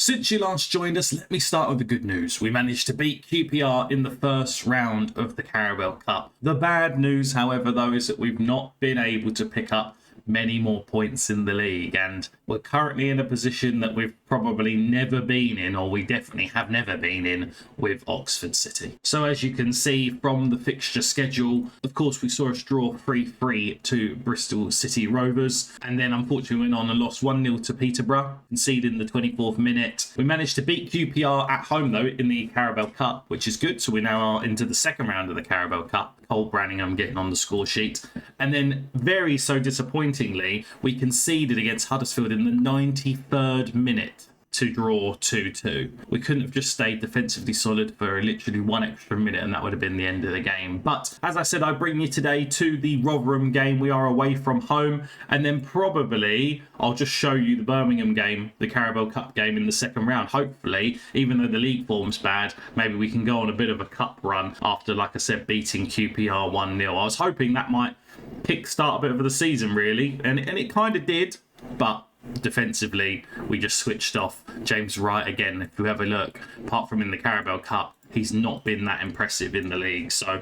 Since you last joined us, let me start with the good news. We managed to beat QPR in the first round of the Carabao Cup. The bad news, however, though, is that we've not been able to pick up many more points in the league, and we're currently in a position that we've probably never been in, or we definitely have never been in, with Oxford City. So as you can see from the fixture schedule, of course we saw us draw 3-3 to Bristol City Rovers, and then unfortunately went on and lost 1-0 to Peterborough, conceded in the 24th minute. We managed to beat QPR at home though in the Carabao Cup, which is good, so we now are into the second round of the Carabao Cup. Cole Branningham getting on the score sheet. And then, very so disappointingly, we conceded against Huddersfield in the 93rd minute to draw 2-2. We couldn't have just stayed defensively solid for literally one extra minute and that would have been the end of the game. But as I said, I bring you today to the Rotherham game. We are away from home, and then probably I'll just show you the Birmingham game, the Carabao Cup game in the second round. Hopefully, even though the league form's bad, maybe we can go on a bit of a cup run after, like I said, beating QPR 1-0. I was hoping that might kickstart a bit of the season, really, and it kind of did, but defensively, we just switched off. James Wright, again, if you have a look, apart from in the Carabao Cup, he's not been that impressive in the league. So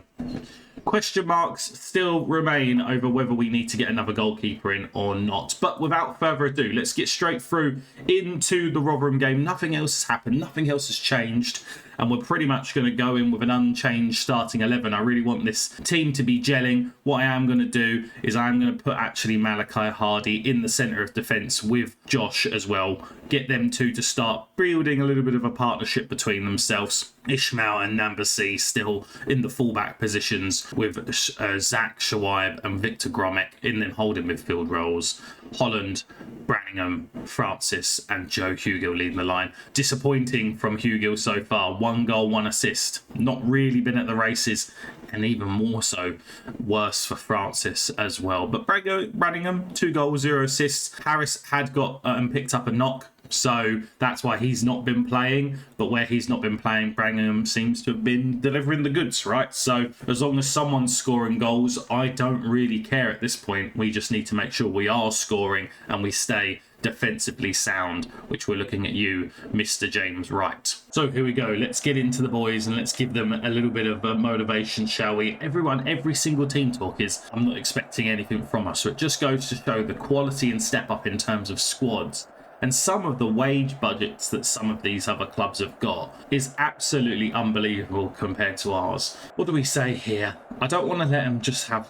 question marks still remain over whether we need to get another goalkeeper in or not. But without further ado, let's get straight through into the Rotherham game. Nothing else has happened. Nothing else has changed. And we're pretty much going to go in with an unchanged starting 11. I really want this team to be gelling. What I am going to do is I'm going to put actually Malachi Hardy in the centre of defence with Josh as well. Get them two to start building a little bit of a partnership between themselves. Ishmael and Nambasi still in the fullback positions with Zach Shawaib and Victor Gromek in them holding midfield roles. Holland, Branningham, Francis and Joe Hugill leading the line. Disappointing from Hugill so far. 1 goal, 1 assist. Not really been at the races, and even more so worse for Francis as well. But Branningham, 2 goals, 0 assists. Harris had got and picked up a knock, so that's why he's not been playing. But where he's not been playing, Branningham seems to have been delivering the goods, right? So as long as someone's scoring goals, I don't really care at this point. We just need to make sure we are scoring and we stay defensively sound, which we're looking at you, Mr. James Wright. So here we go. Let's get into the boys and let's give them a little bit of motivation, shall we? Every single team talk is, I'm not expecting anything from us. So it just goes to show the quality and step up in terms of squads. And some of the wage budgets that some of these other clubs have got is absolutely unbelievable compared to ours. What do we say here? I don't want to let them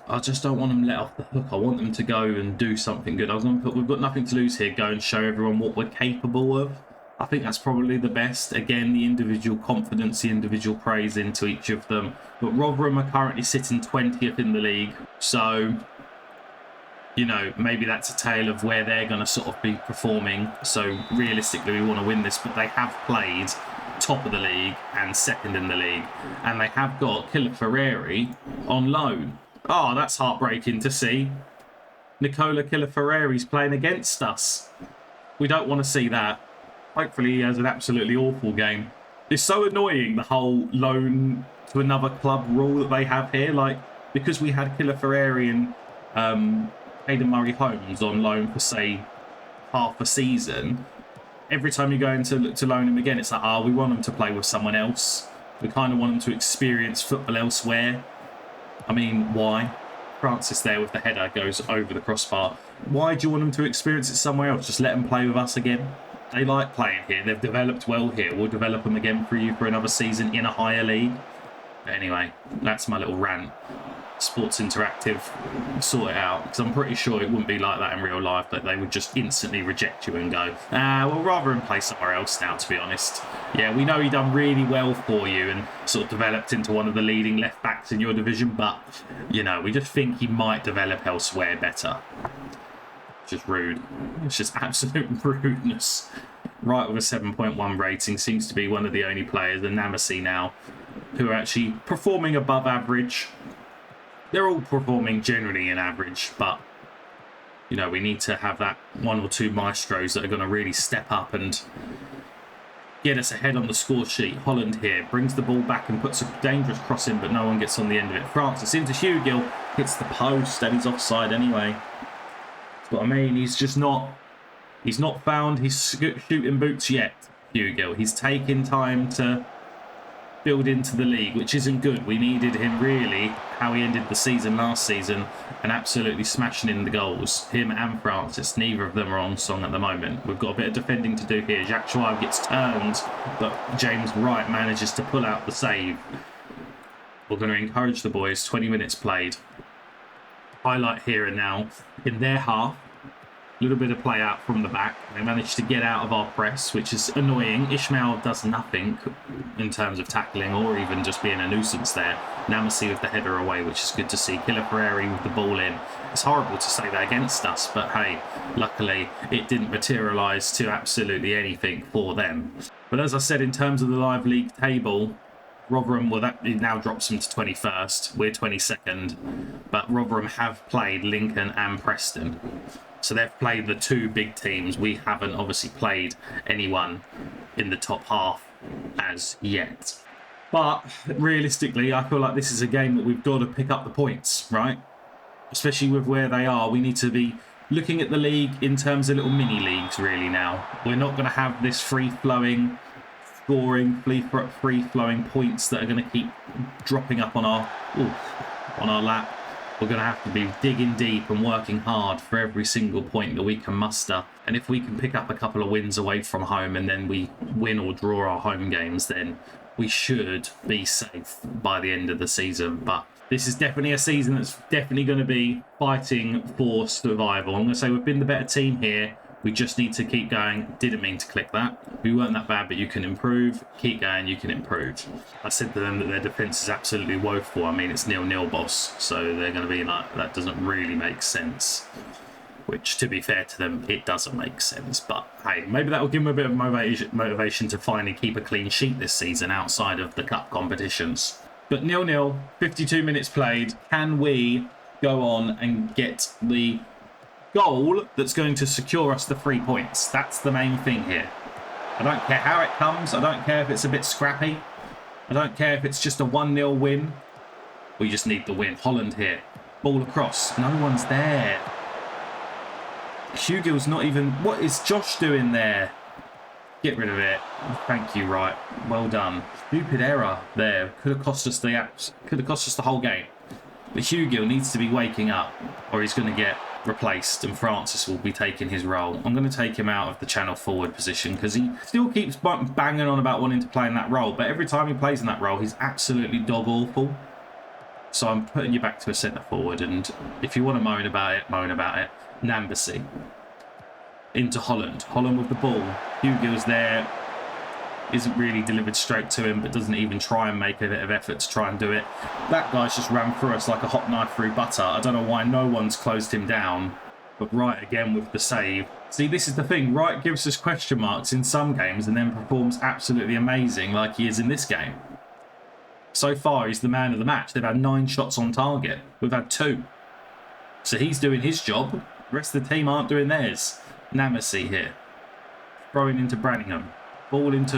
I just don't want them let off the hook. I want them to go and do something good. I was going to put, we've got nothing to lose here. Go and show everyone what we're capable of. I think that's probably the best. Again, the individual confidence, the individual praise into each of them. But Rotherham are currently sitting 20th in the league. So, you know, maybe that's a tale of where they're going to sort of be performing. So realistically, we want to win this, but they have played top of the league and second in the league. And they have got Killer Ferrari on loan. Oh, that's heartbreaking to see. Nicola Killer Ferrari's playing against us. We don't want to see that. Hopefully he has an absolutely awful game. It's so annoying, the whole loan to another club rule that they have here. Like, because we had Killer Ferrari and Aidan Murray-Holmes on loan for, say, half a season, every time you go in to loan him again, it's like, we want him to play with someone else. We kind of want him to experience football elsewhere. I mean, why? Francis there with the header goes over the crossbar. Why do you want him to experience it somewhere else? Just let him play with us again. They like playing here. They've developed well here. We'll develop them again for you for another season in a higher league. But anyway, that's my little rant. Sports Interactive, sort it out, because I'm pretty sure it wouldn't be like that in real life, that they would just instantly reject you and go, well, rather than play somewhere else now, to be honest. Yeah, we know he done really well for you and sort of developed into one of the leading left backs in your division, but, you know, we just think he might develop elsewhere better. Just rude. It's just absolute rudeness. Right, with a 7.1 rating, seems to be one of the only players, and Nambasi now, who are actually performing above average. They're all performing generally in average, but, you know, we need to have that 1 or 2 maestros that are going to really step up and get us ahead on the score sheet. Holland here brings the ball back and puts a dangerous cross in, but no one gets on the end of it. Francis into Hugill, hits the post, and he's offside anyway. That's what I mean. He's just not, he's not found his shooting boots yet. Hugill. He's taking time to build into the league, which isn't good. We needed him really, how he ended the season last season, and absolutely smashing in the goals. Him and Francis, neither of them are on song at the moment. We've got a bit of defending to do here. Jacques Chouard gets turned, but James Wright manages to pull out the save. We're going to encourage the boys. 20 minutes played. Highlight here and now, in their half, a little bit of play out from the back. They managed to get out of our press, which is annoying. Ishmael does nothing in terms of tackling or even just being a nuisance there. Namasi with the header away, which is good to see. Killer Ferreri with the ball in. It's horrible to say that against us, but hey, luckily it didn't materialise to absolutely anything for them. But as I said, in terms of the live league table, Rotherham, well, that it now drops them to 21st. We're 22nd, but Rotherham have played Lincoln and Preston. So they've played the two big teams. We haven't obviously played anyone in the top half as yet. But realistically, I feel like this is a game that we've got to pick up the points, right? Especially with where they are. We need to be looking at the league in terms of little mini leagues really now. We're not going to have this free-flowing scoring, free-flowing points that are going to keep dropping up on our lap. We're going to have to be digging deep and working hard for every single point that we can muster. And if we can pick up a couple of wins away from home and then we win or draw our home games, then we should be safe by the end of the season. But this is definitely a season that's definitely going to be fighting for survival. I'm going to say we've been the better team here. We just need to keep going. Didn't mean to click that. We weren't that bad, but you can improve. Keep going, you can improve. I said to them that their defence is absolutely woeful. I mean, it's 0-0, boss. So they're going to be like, that doesn't really make sense. Which, to be fair to them, it doesn't make sense. But hey, maybe that will give them a bit of motivation to finally keep a clean sheet this season outside of the cup competitions. But 0-0, 52 minutes played. Can we go on and get the goal that's going to secure us the 3 points? That's the main thing here. I don't care how it comes. I don't care if it's a bit scrappy. I don't care if it's just a 1-0 win. We just need the win. Holland here. Ball across. No one's there. Hugill's not even... What is Josh doing there? Get rid of it. Thank you, right. Well done. Stupid error there. Could have cost us the apps. Could have cost us the whole game. But Hugill needs to be waking up or he's going to get replaced and Francis will be taking his role. I'm going to take him out of the channel forward position because he still keeps banging on about wanting to play in that role, but every time he plays in that role he's absolutely dog awful. So I'm putting you back to a centre forward, and if you want to moan about it, moan about it. Nambasi into Holland. Holland with the ball. Hugill's there. Isn't really delivered straight to him, but doesn't even try and make a bit of effort to try and do it. That guy's just ran through us like a hot knife through butter. I don't know why no one's closed him down, but Wright again with the save. See, this is the thing. Wright gives us question marks in some games and then performs absolutely amazing like he is in this game. So far, he's the man of the match. They've had 9 shots on target. We've had 2. So he's doing his job. The rest of the team aren't doing theirs. Namasi here. Throwing into Branningham. Ball into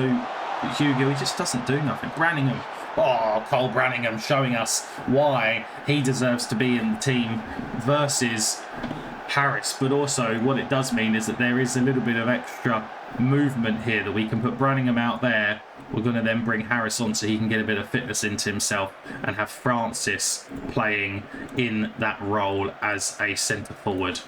Hugill. He just doesn't do nothing. Branningham. Oh, Cole Branningham showing us why he deserves to be in the team versus Harris. But also what it does mean is that there is a little bit of extra movement here that we can put Branningham out there. We're going to then bring Harris on so he can get a bit of fitness into himself and have Francis playing in that role as a centre forward.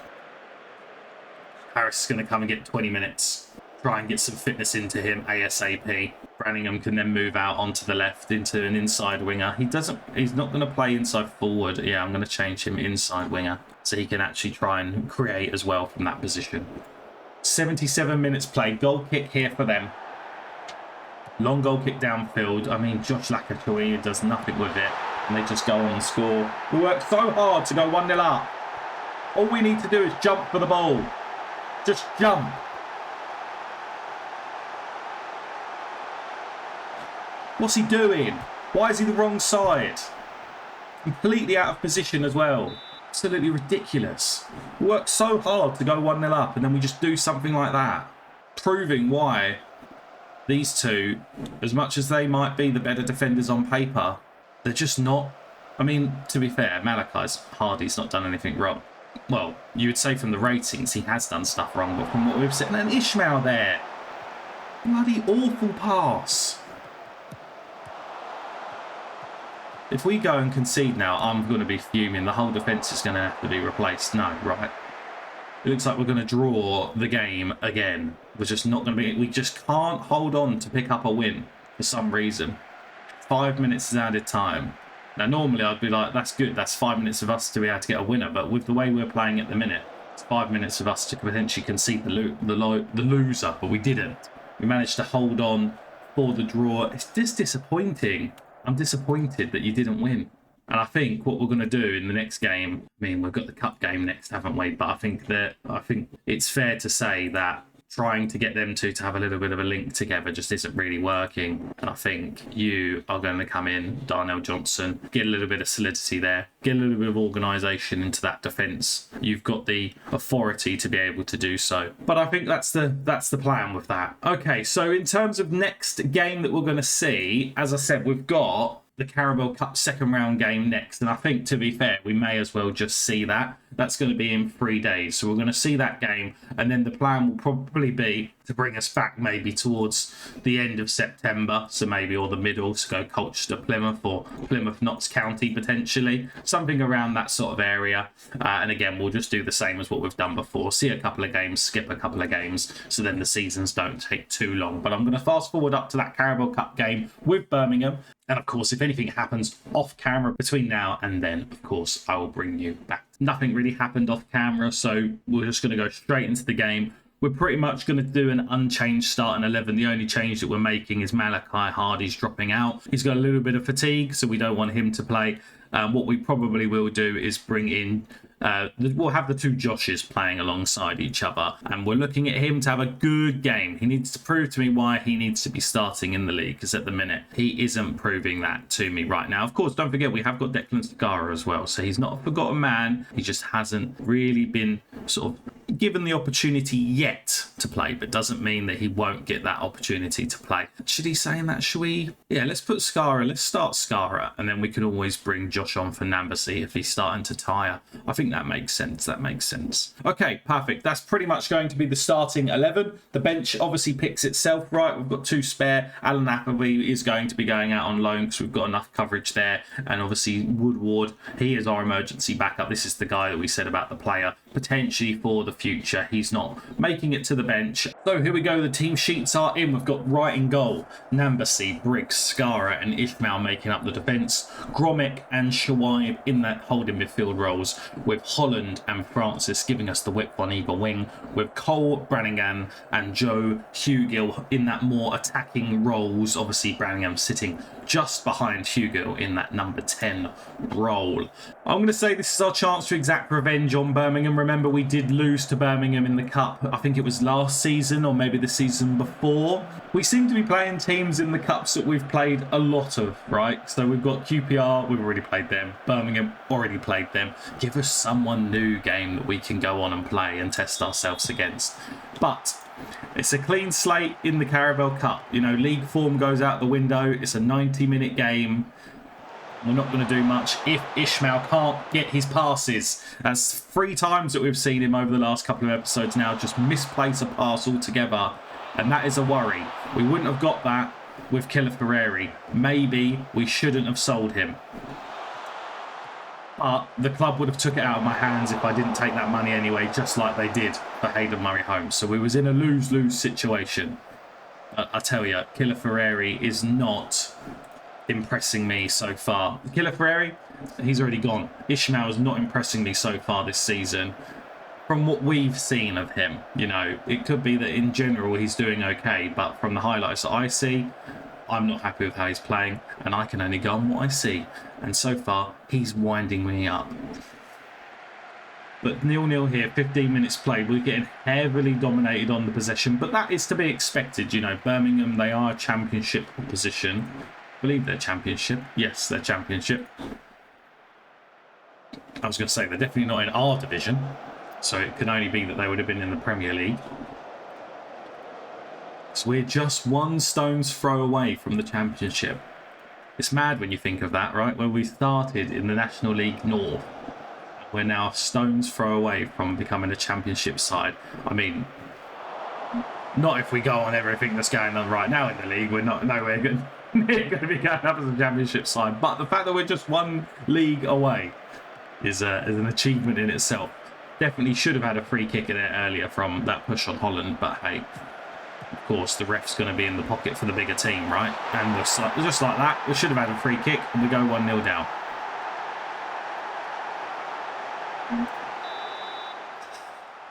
Harris is going to come and get 20 minutes. Try and get some fitness into him ASAP. Branningham can then move out onto the left into an inside winger. He's not going to play inside forward. Yeah, I'm going to change him inside winger so he can actually try and create as well from that position. 77 minutes played. Goal kick here for them. Long goal kick downfield. I mean, Josh Lakatoui does nothing with it. And they just go on and score. We worked so hard to go 1-0 up. All we need to do is jump for the ball. Just jump. What's he doing? Why is he the wrong side? Completely out of position as well. Absolutely ridiculous. We worked so hard to go 1-0 up and then we just do something like that. Proving why these two, as much as they might be the better defenders on paper, they're just not. I mean, to be fair, Malachi's Hardy's not done anything wrong. Well, you would say from the ratings he has done stuff wrong, but from what we've seen, and Ishmael there. Bloody awful pass. If we go and concede now, I'm going to be fuming. The whole defence is going to have to be replaced. No, right. It looks like we're going to draw the game again. We're just not going to be... We just can't hold on to pick up a win for some reason. 5 minutes is added time. Now, normally I'd be like, that's good. That's 5 minutes of us to be able to get a winner. But with the way we're playing at the minute, it's 5 minutes of us to potentially concede the loser. But we didn't. We managed to hold on for the draw. It's just disappointing. I'm disappointed that you didn't win. And I think what we're going to do in the next game, I mean, we've got the cup game next, haven't we? But I think it's fair to say that trying to get them to have a little bit of a link together just isn't really working. And I think you are going to come in, Darnell Johnson, get a little bit of solidity there, get a little bit of organisation into that defence. You've got the authority to be able to do so. But I think that's the plan with that. Okay, so in terms of next game that we're going to see, as I said, we've got the Carabao Cup second round game next. And I think, to be fair, we may as well just see that. That's going to be in 3 days. So we're going to see that game. And then the plan will probably be to bring us back maybe towards the end of September. So maybe, or the middle, to go Colchester, Plymouth, or Plymouth, Notts County, potentially. Something around that sort of area. And again, we'll just do the same as what we've done before. See a couple of games, skip a couple of games. So then the seasons don't take too long. But I'm going to fast forward up to that Carabao Cup game with Birmingham. And of course, if anything happens off camera between now and then, of course, I will bring you back. Nothing really happened off camera, so we're just going to go straight into the game. We're pretty much going to do an unchanged starting 11. The only change that we're making is Malachi Hardy's dropping out. He's got a little bit of fatigue, so we don't want him to play. What we probably will do is bring in... we'll have the two Joshes playing alongside each other, and we're looking at him to have a good game. He needs to prove to me why he needs to be starting in the league, because at the minute he isn't proving that to me right now. Of course, don't forget we have got Declan Sagara as well, so he's not a forgotten man. He just hasn't really been sort of given the opportunity yet to play, but doesn't mean that he won't get that opportunity to play. Should he say that? Should we? Yeah, let's put Skara. Let's start Skara, and then we can always bring Josh on for Nambasi if he's starting to tire. I think that makes sense. That makes sense. Okay, perfect. That's pretty much going to be the starting 11. The bench obviously picks itself, right? We've got two spare. Alan Appleby is going to be going out on loan because we've got enough coverage there. And obviously Woodward, he is our emergency backup. This is the guy that we said about the player potentially for the future. He's not making it to the bench. So here we go. The team sheets are in. We've got right in goal Nambasi, Briggs, Skara and Ishmael making up the defence. Gromick and Shawaib in that holding midfield roles, with Holland and Francis giving us the width on either wing, with Cole, Brannigan and Joe Hugill in that more attacking roles. Obviously Brannigan sitting just behind Hugill in that number 10 role. I'm going to say this is our chance to exact revenge on Birmingham. Remember, we did lose to Birmingham in the Cup. I think it was last season or maybe the season before. We seem to be playing teams in the Cups that we've played a lot of, right? So we've got QPR, we've already played them. Birmingham, already played them. Give us someone new game that we can go on and play and test ourselves against. But it's a clean slate in the Carabao Cup. You know, league form goes out the window. It's a 90-minute game. We're not going to do much if Ishmael can't get his passes. That's 3 times that we've seen him over the last couple of episodes now just misplace a pass altogether. And that is a worry. We wouldn't have got that with Killer Ferrari. Maybe we shouldn't have sold him. But the club would have took it out of my hands if I didn't take that money anyway, just like they did for Hayden Murray Holmes. So we was in a lose-lose situation. I tell you, Killer Ferrari is not impressing me so far. Killer Ferrari, he's already gone. Ishmael is not impressing me so far this season. From what we've seen of him, you know, it could be that in general he's doing okay, but from the highlights that I see, I'm not happy with how he's playing, and I can only go on what I see. And so far, he's winding me up. But 0-0 here, 15 minutes played. We're getting heavily dominated on the possession, but that is to be expected. You know, Birmingham, they are a championship opposition. I believe they're championship. Yes, they're championship. I was going to say, they're definitely not in our division. So it can only be that they would have been in the Premier League. So we're just one stone's throw away from the Championship. It's mad when you think of that, right? When we started in the National League North, we're now a stone's throw away from becoming a Championship side. I mean, Not if we go on everything that's going on right now in the league. We're not nowhere good. We're going to be going up as a championship side. But the fact that we're just one league away is an achievement in itself. Definitely should have had a free kick in it earlier from that push on Holland. But hey, of course, the ref's going to be in the pocket for the bigger team, right? And just like that, we should have had a free kick and we go 1-0 down.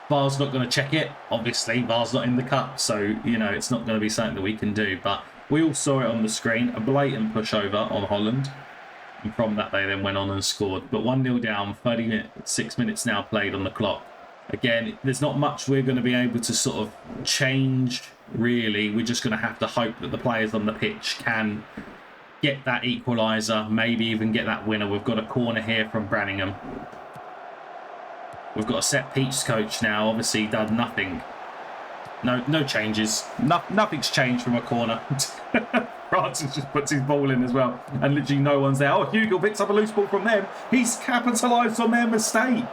VAR's not going to check it. Obviously, VAR's not in the cup, so, you know, it's not going to be something that we can do. But we all saw it on the screen, a blatant pushover on Holland. And from that, they then went on and scored. But 1-0 down, 6 minutes now played on the clock. Again, there's not much we're going to be able to sort of change, really. We're just going to have to hope that the players on the pitch can get that equaliser, maybe even get that winner. We've got a corner here from Branningham. We've got a set piece coach now, obviously done nothing. No changes. Nothing's changed from a corner. Francis just puts his ball in as well. And literally no one's there. Oh, Hugo picks up a loose ball from them. He's capitalised on their mistake.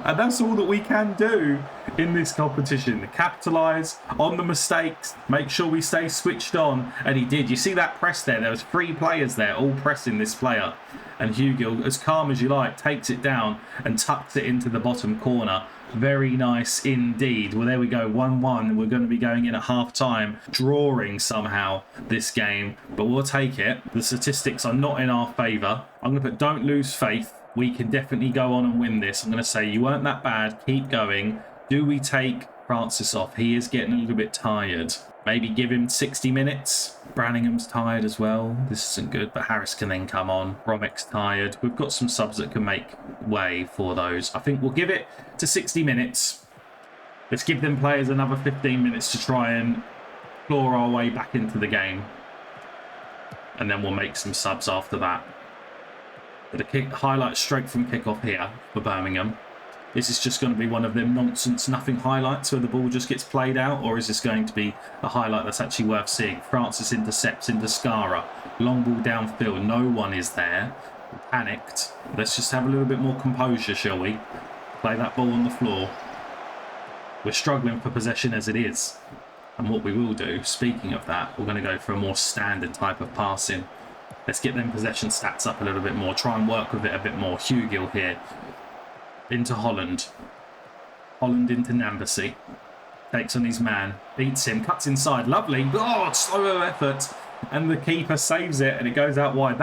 And that's all that we can do in this competition. Capitalise on the mistakes. Make sure we stay switched on. And he did. You see that press there? There was 3 players there all pressing this player. And Hugo, as calm as you like, takes it down and tucks it into the bottom corner. Very nice indeed. Well, there we go, 1-1. We're going to be going in at half-time, drawing somehow this game. But we'll take it. The statistics are not in our favour. I'm going to put don't lose faith. We can definitely go on and win this. I'm going to say you weren't that bad. Keep going. Do we take Francis off? He is getting a little bit tired. Maybe give him 60 minutes. Branningham's tired as well. This isn't good, but Harris can then come on. Bromwick's tired. We've got some subs that can make way for those. I think we'll give it to 60 minutes. Let's give them players another 15 minutes to try and claw our way back into the game. And then we'll make some subs after that. But a highlight straight from kickoff here for Birmingham. Is this just going to be one of them nonsense nothing highlights where the ball just gets played out? Or is this going to be a highlight that's actually worth seeing? Francis intercepts into Skara. Long ball downfield. No one is there. Panicked. Let's just have a little bit more composure, shall we? Play that ball on the floor. We're struggling for possession as it is. And what we will do, speaking of that, we're going to go for a more standard type of passing. Let's get them possession stats up a little bit more. Try and work with it a bit more. Hugill here. Into Holland. Holland into Nambacy. Takes on his man. Beats him. Cuts inside. Lovely. Oh, slow effort. And the keeper saves it and it goes out wide.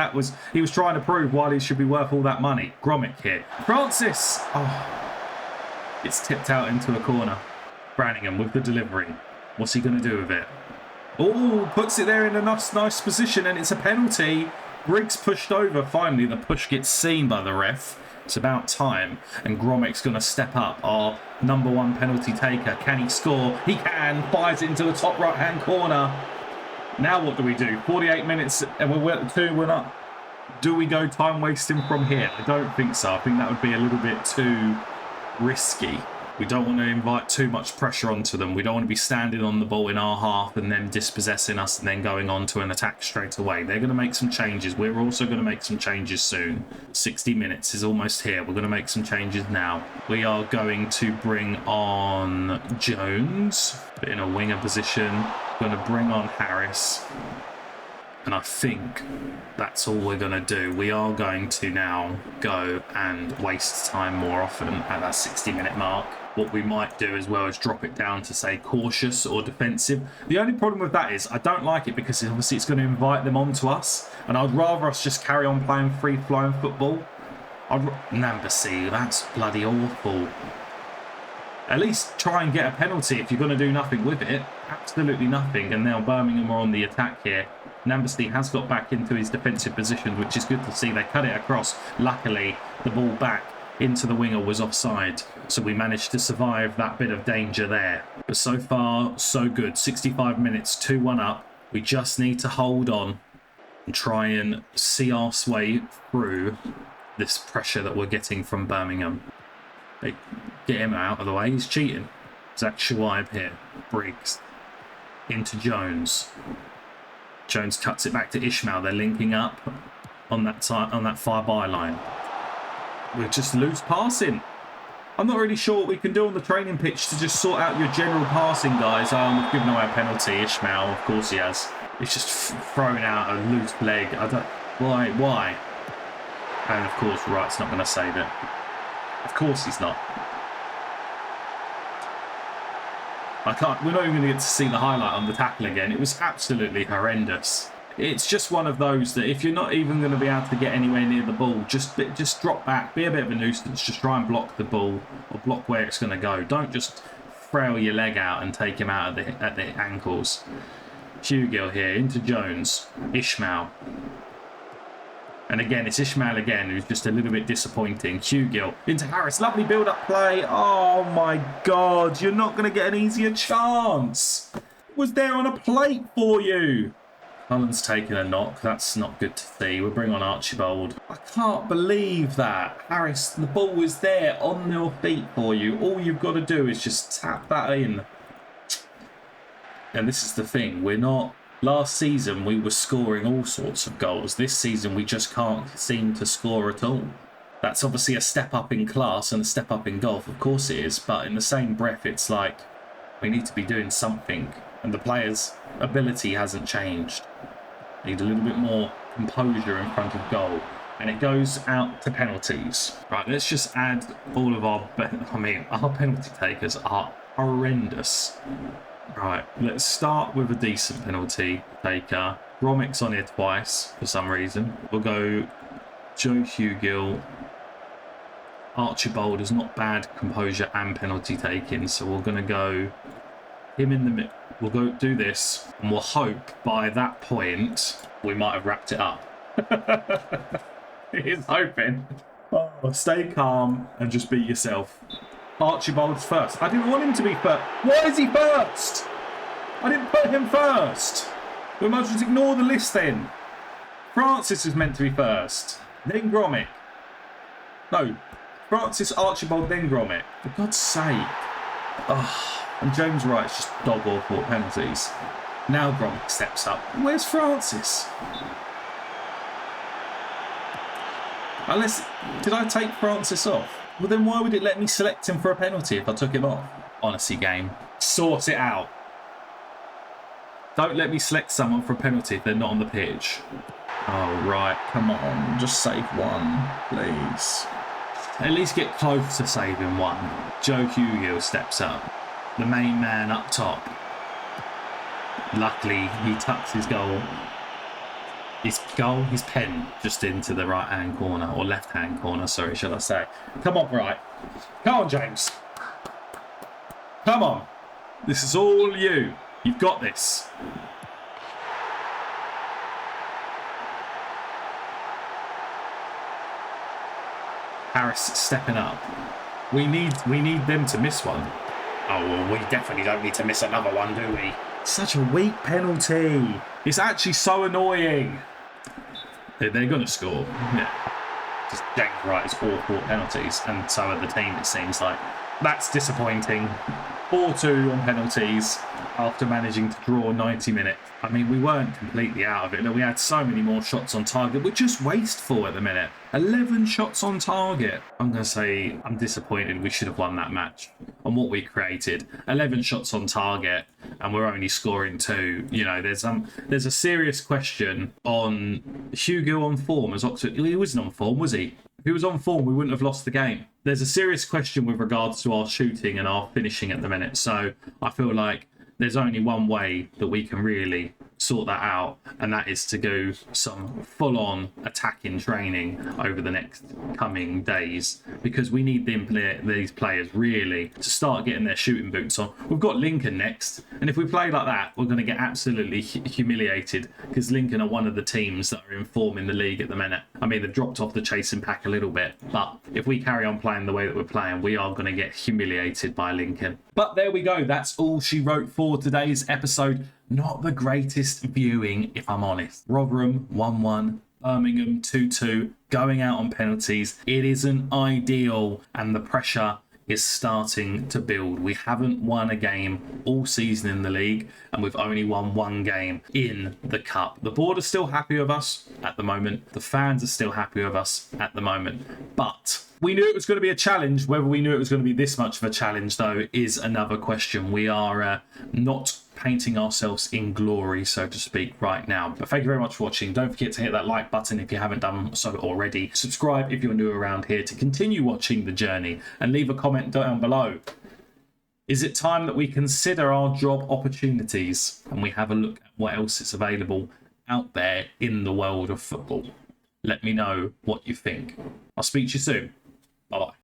He was trying to prove why he should be worth all that money. Gromit here. Francis! Oh. It's tipped out into a corner. Branningham with the delivery. What's he going to do with it? Oh, puts it there in a nice position and it's a penalty. Briggs pushed over. Finally, the push gets seen by the ref. It's about time. And Gromik's going to step up. Our #1 penalty taker. Can he score? He can. Fires it into the top right-hand corner. Now what do we do? 48 minutes and we're at 2-1 up. Do we go time wasting from here? I don't think so. I think that would be a little bit too risky. We don't want to invite too much pressure onto them. We don't want to be standing on the ball in our half and then dispossessing us and then going on to an attack straight away. They're going to make some changes. We're also going to make some changes soon. 60 minutes is almost here. We're going to make some changes now. We are going to bring on Jones in a winger position. We're going to bring on Harris. And I think that's all we're going to do. We are going to now go and waste time more often at that 60-minute mark. What we might do as well is drop it down to, say, cautious or defensive. The only problem with that is I don't like it because obviously it's going to invite them onto us. And I'd rather us just carry on playing free-flowing football. Nambacy, that's bloody awful. At least try and get a penalty if you're going to do nothing with it. Absolutely nothing. And now Birmingham are on the attack here. Nambacy has got back into his defensive position, which is good to see. They cut it across. Luckily, the ball back into the winger was offside. So we managed to survive that bit of danger there. But so far, so good. 65 minutes, 2-1 up. We just need to hold on and try and see our way through this pressure that we're getting from Birmingham. They get him out of the way. He's cheating. Zach Shawaib here. Briggs. Into Jones. Jones cuts it back to Ishmael. They're linking up on that far byline. We're just loose passing. I'm not really sure what we can do on the training pitch to just sort out your general passing, guys. We've given away a penalty. Ishmael, of course he has. He's just thrown out a loose leg. I don't... Why? And, of course, Wright's not going to save it. Of course he's not. We're not even going to get to see the highlight on the tackle again. It was absolutely horrendous. It's just one of those that if you're not even going to be able to get anywhere near the ball, just drop back, be a bit of a nuisance, just try and block the ball or block where it's going to go. Don't just frail your leg out and take him out at the ankles. Hugill here into Jones, Ishmael. And again, it's Ishmael again, who's just a little bit disappointing. Hugill into Harris. Lovely build-up play. Oh, my God. You're not going to get an easier chance. It was there on a plate for you. Cullen's taken a knock. That's not good to see. We'll bring on Archibald. I can't believe that. Harris, the ball was there on your feet for you. All you've got to do is just tap that in. And this is the thing. We're not... Last season, we were scoring all sorts of goals. This season, we just can't seem to score at all. That's obviously a step up in class and a step up in golf. Of course it is. But in the same breath, it's like we need to be doing something. And the players' ability hasn't changed. Need a little bit more composure in front of goal. And it goes out to penalties. Right, let's just add all of our... our penalty takers are horrendous. Right, let's start with a decent penalty taker. Bromwick's on here twice for some reason. We'll go Joe Hugill. Archibald is not bad composure and penalty taking, so we're going to go him in the middle. We'll go do this, and we'll hope by that point we might have wrapped it up. He's hoping. Oh, stay calm and just be yourself. Archibald's first. I didn't want him to be first. Why is he first? I didn't put him first. We might just ignore the list then. Francis is meant to be first. Then Gromit. No. Francis, Archibald, then Gromit. For God's sake. Oh, and James Wright's just dog awful at penalties. Now Gromit steps up. Where's Francis? Unless... Did I take Francis off? Well, then why would it let me select him for a penalty if I took him off? Honestly, game. Sort it out. Don't let me select someone for a penalty if they're not on the pitch. Oh, right. Come on. Just save one, please. At least get close to saving one. Joe Hugill steps up. The main man up top. Luckily, he tucks his his pen just into the right-hand corner, or left-hand corner, sorry, shall I say. Come on, right. Come on, James. Come on. This is all you. You've got this. Harris stepping up. We need them to miss one. Oh, well, we definitely don't need to miss another one, do we? Such a weak penalty. It's actually so annoying. They're going to score. Yeah. Just James Wright is awful at penalties, and so are the team, it seems like. That's disappointing. 4-2 on penalties after managing to draw 90 minutes. I mean, we weren't completely out of it. Look, we had so many more shots on target. We're just wasteful at the minute. 11 shots on target. I'm going to say I'm disappointed. We should have won that match on what we created. 11 shots on target, and we're only scoring 2. You know, there's a serious question on Hugo on form as Oxford. He wasn't on form, was he? If he was on form, we wouldn't have lost the game. There's a serious question with regards to our shooting and our finishing at the minute. So I feel like there's only one way that we can really sort that out, and that is to go some full-on attacking training over the next coming days, because we need these players really to start getting their shooting boots on. We've got Lincoln next, and if we play like that, we're going to get absolutely humiliated, because Lincoln are one of the teams that are in form in the league at the minute. I mean, they've dropped off the chasing pack a little bit, but if we carry on playing the way that we're playing, we are going to get humiliated by Lincoln. But there we go. That's all she wrote for today's episode. Not the greatest viewing, if I'm honest. Rotherham 1-1, Birmingham 2-2, going out on penalties. It isn't ideal, and the pressure is starting to build. We haven't won a game all season in the league, and we've only won one game in the cup. The board are still happy with us at the moment. The fans are still happy with us at the moment. But We knew it was going to be a challenge. Whether we knew it was going to be this much of a challenge, though, is another question. We are not painting ourselves in glory, so to speak, right now. But thank you very much for watching. Don't forget to hit that like button if you haven't done so already. Subscribe if you're new around here to continue watching the journey, and leave a comment down below. Is it time that we consider our job opportunities and we have a look at what else is available out there in the world of football? Let me know what you think. I'll speak to you soon. Bye-bye.